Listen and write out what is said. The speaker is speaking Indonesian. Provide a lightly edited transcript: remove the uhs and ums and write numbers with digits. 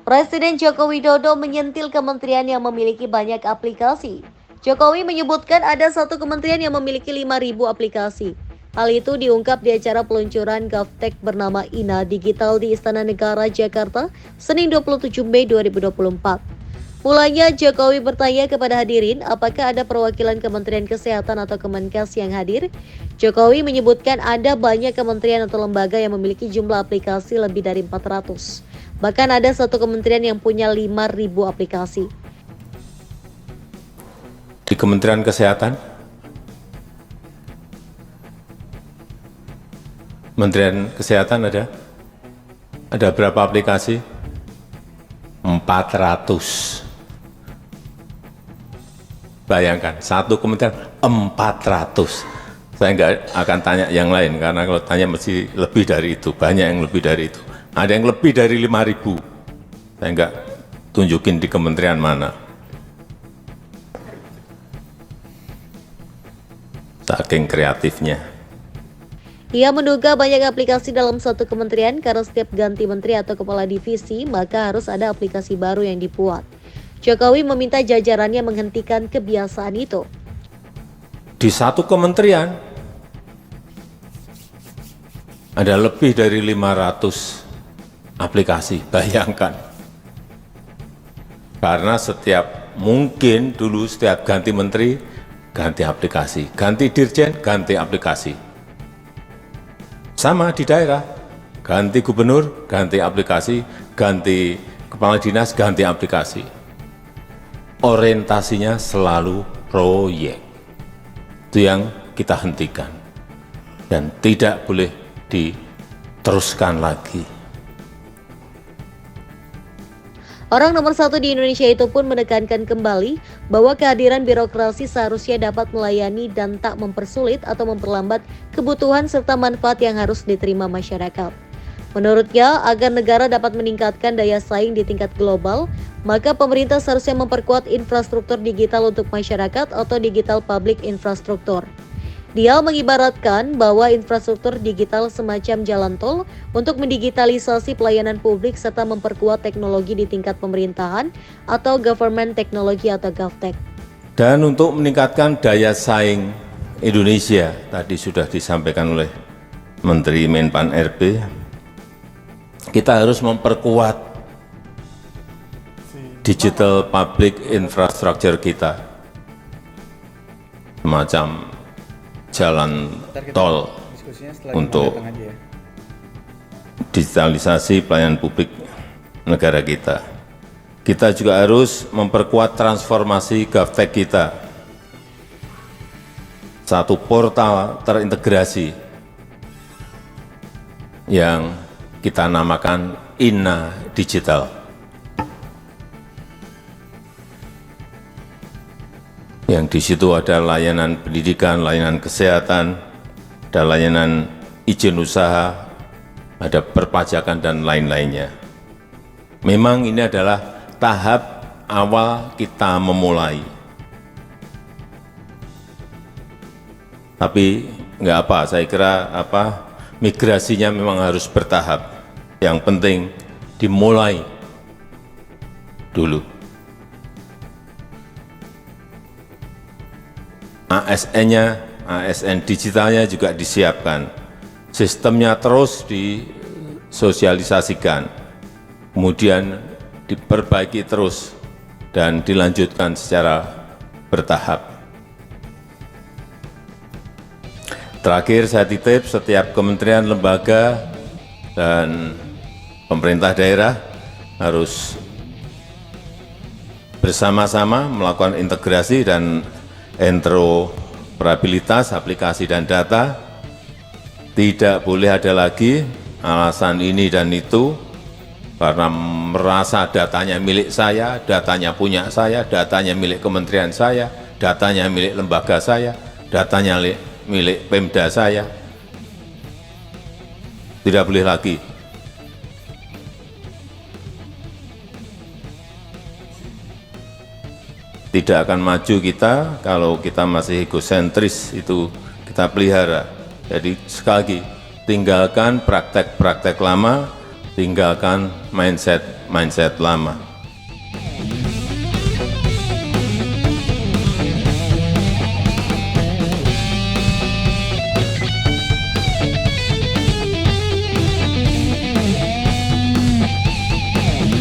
Presiden Joko Widodo menyentil kementerian yang memiliki banyak aplikasi. Jokowi menyebutkan ada satu kementerian yang memiliki 5.000 aplikasi. Hal itu diungkap di acara peluncuran GovTech bernama INA Digital di Istana Negara, Jakarta, Senin 27 Mei 2024. Mulanya Jokowi bertanya kepada hadirin apakah ada perwakilan Kementerian Kesehatan atau Kemenkes yang hadir. Jokowi menyebutkan ada banyak kementerian atau lembaga yang memiliki jumlah aplikasi lebih dari 400. Bahkan ada satu kementerian yang punya 5.000 aplikasi. Di Kementerian Kesehatan, ada berapa aplikasi? 400. Bayangkan, satu kementerian 400. Saya nggak akan tanya yang lain, karena kalau tanya mesti lebih dari itu, banyak yang lebih dari itu. Ada yang lebih dari 5.000. Saya nggak tunjukin di kementerian mana. Saking kreatifnya. Ia menduga banyak aplikasi dalam satu kementerian karena setiap ganti menteri atau kepala divisi, maka harus ada aplikasi baru yang dibuat. Jokowi meminta jajarannya menghentikan kebiasaan itu. Di satu kementerian ada lebih dari 500 aplikasi, bayangkan. Karena mungkin dulu setiap ganti menteri, ganti aplikasi. Ganti dirjen, ganti aplikasi. Sama di daerah, ganti gubernur, ganti aplikasi. Ganti kepala dinas, ganti aplikasi. Orientasinya selalu proyek. Itu yang kita hentikan. Dan tidak boleh diteruskan lagi. Orang nomor satu di Indonesia itu pun menekankan kembali bahwa kehadiran birokrasi seharusnya dapat melayani dan tak mempersulit atau memperlambat kebutuhan serta manfaat yang harus diterima masyarakat. Menurutnya, agar negara dapat meningkatkan daya saing di tingkat global, maka pemerintah seharusnya memperkuat infrastruktur digital untuk masyarakat atau digital public infrastructure. Dia mengibaratkan bahwa infrastruktur digital semacam jalan tol untuk mendigitalisasi pelayanan publik serta memperkuat teknologi di tingkat pemerintahan atau government technology atau GovTech. Dan untuk meningkatkan daya saing Indonesia, tadi sudah disampaikan oleh Menteri Menpan RB, kita harus memperkuat digital public infrastructure kita, semacam jalan tol untuk digitalisasi pelayanan publik negara kita. Kita juga harus memperkuat transformasi GovTech kita. Satu portal terintegrasi yang kita namakan INA Digital. Yang di situ ada layanan pendidikan, layanan kesehatan, ada layanan izin usaha, ada perpajakan dan lain-lainnya. Memang ini adalah tahap awal kita memulai. Tapi nggak apa, saya kira migrasinya memang harus bertahap. Yang penting dimulai dulu. ASN digitalnya juga disiapkan. Sistemnya terus disosialisasikan. Kemudian diperbaiki terus dan dilanjutkan secara bertahap. Terakhir saya titip setiap kementerian, lembaga, dan pemerintah daerah harus bersama-sama melakukan integrasi dan interoperabilitas aplikasi dan data. Tidak boleh ada lagi alasan ini dan itu karena merasa datanya milik saya, datanya punya saya, datanya milik kementerian saya, datanya milik lembaga saya, datanya milik Pemda saya. Tidak boleh lagi. Tidak akan maju kita kalau kita masih egosentris, itu kita pelihara. Jadi sekali lagi, tinggalkan praktek-praktek lama tinggalkan mindset lama.